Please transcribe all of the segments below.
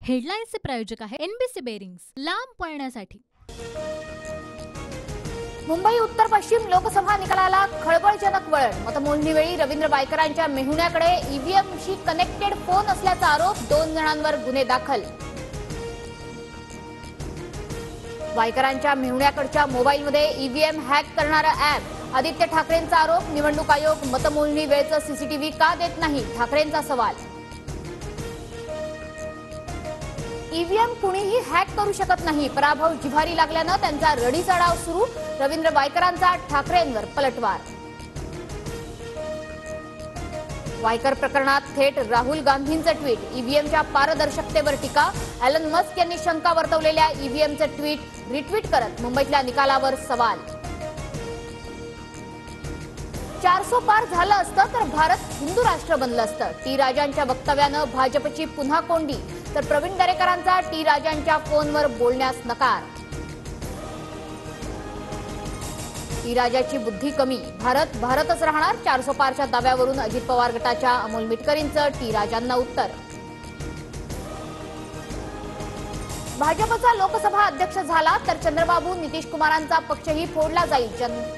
हेडलाईन्सचे प्रायोजक आहे NBC bearings, लांब पळण्यासाठी। मुंबई उत्तर पश्चिम लोकसभा निकालाला खळबळजनक वळण। मतमोजणीवेळी रवींद्र वायकरांच्या मेहुण्याकडे ईव्हीएमशी कनेक्टेड फोन असल्याचा आरोप, 2 जणांवर गुन्हे दाखल। वायकरांच्या मेहुण्याकडच्या मोबाईलमध्ये ईव्हीएम हॅक करणारा ॲप, आदित्य ठाकरेंचा आरोप। निवडणूक आयोग मतमोजणी वेळेचं सीसीटीव्ही का देत नाही, ठाकरेंचा सवाल। ईव्हीएम कुणीही हॅक करू शकत नाही, पराभव जिव्हारी लागल्यानं त्यांचा रडीचा डाव सुरू। रवींद्र वायकरांचा ठाकरेंवर पलटवार। वायकर प्रकरणात थेट राहुल गांधींचं ट्विट, ईव्हीएमच्या पारदर्शकतेवर टीका। एलन मस्क यांनी शंका वर्तवलेल्या ईव्हीएमचं ट्विट रिट्विट करत मुंबईतल्या निकालावर सवाल। 400 पार झालं असतं तर भारत हिंदू राष्ट्र बनलं असतं, टी राजांच्या वक्तव्यानं भाजपची पुन्हा कोंडी। तर प्रवीण दरेकरांचा टी राजांच्या फोनवर बोलण्यास नकार। टी राजाची बुद्धी कमी, भारत भारतच राहणार, 400 पारच्या दाव्यावरून अजित पवार गटाच्या अमोल मिटकरींचं टी राजांना उत्तर। भाजपचा लोकसभा अध्यक्ष झाला तर चंद्रबाबू नितीश कुमारांचा पक्षही फोडला जाईल,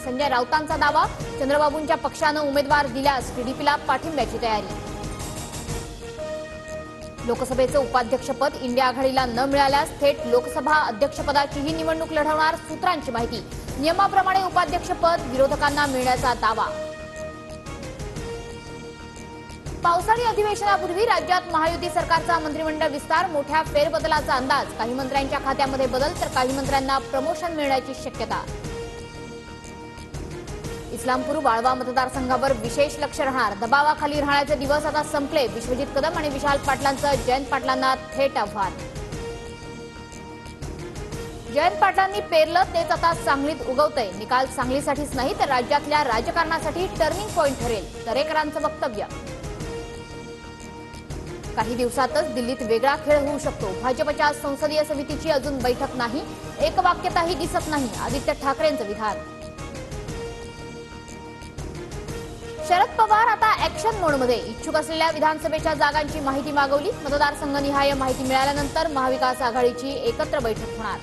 संजय राऊतांचा दावा। चंद्रबाबूंच्या पक्षानं उमेदवार दिल्यास टीडीपीला पाठिंब्याची तयारी। लोकसभेचं उपाध्यक्षपद इंडिया आघाडीला न मिळाल्यास थेट लोकसभा अध्यक्षपदाचीही निवडणूक लढवणार, सूत्रांची माहिती। नियमाप्रमाणे उपाध्यक्षपद विरोधकांना मिळण्याचा दावा। पावसाळी अधिवेशनापूर्वी राज्यात महायुती सरकारचा मंत्रिमंडळ विस्तार, मोठ्या फेरबदलाचा अंदाज। काही मंत्र्यांच्या खात्यामध्ये बदल तर काही मंत्र्यांना प्रमोशन मिळण्याची शक्यता। इस्लामपूर वाळवा मतदारसंघावर विशेष लक्ष राहणार, दबावाखाली राहण्याचे दिवस आता संपले। विश्वजित कदम आणि विशाल पाटलांचं जयंत पाटलांना थेट आव्हान। जयंत पाटलांनी पेरलं तेच आता सांगलीत उगवतंय, निकाल सांगलीसाठीच नाही तर राज्यातल्या राजकारणासाठी टर्निंग पॉइंट ठरेल, दरेकरांचं वक्तव्य। काही दिवसातच दिल्लीत वेगळा खेळ होऊ शकतो, भाजपच्या संसदीय समितीची अजून बैठक नाही, एकवाक्यताही दिसत नाही, आदित्य ठाकरेंचं विधान। शरद पवार आता ऍक्शन मोडमध्ये, इच्छुक असलेल्या विधानसभेच्या जागांची माहिती मागवली। मतदारसंघनिहाय माहिती मिळाल्यानंतर महाविकास आघाडीची एकत्र बैठक होणार।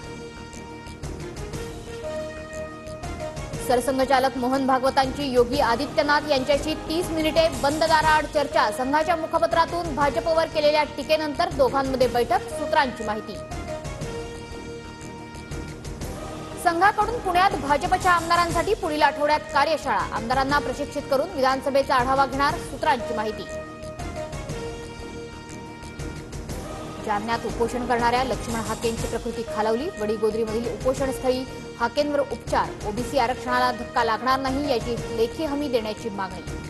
सरसंघचालक मोहन भागवतांची योगी आदित्यनाथ यांच्याशी 30 मिनिटे बंद दाराआड चर्चा। संघाच्या मुखपत्रातून भाजपवर केलेल्या टीकेनंतर दोघांमध्ये बैठक, सूत्रांची माहिती। संघाकडून पुण्यात भाजपच्या आमदारांसाठी पुढील आठवड्यात कार्यशाळा, आमदारांना प्रशिक्षित करून विधानसभेचा आढावा घेणार, सूत्रांची माहिती। जालन्यात उपोषण करणाऱ्या लक्ष्मण हाकेंची प्रकृती खालावली, वडीगोद्रीमधील उपोषणस्थळी हाकेंवर उपचार। ओबीसी आरक्षणाला धक्का लागणार नाही याची लेखी हमी देण्याची मागणी।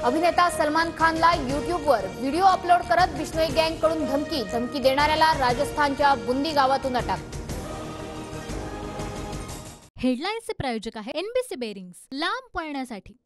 अभिनेता सलमान खानला युट्यूबवर व्हिडिओ अपलोड करत बिश्नोई गँगकडून धमकी देणाऱ्याला राजस्थानच्या बुंदी गावातून अटक। हेडलाईन्सचे प्रायोजक आहे एनबीसी बेरिंग्स, लांब पळण्यासाठी।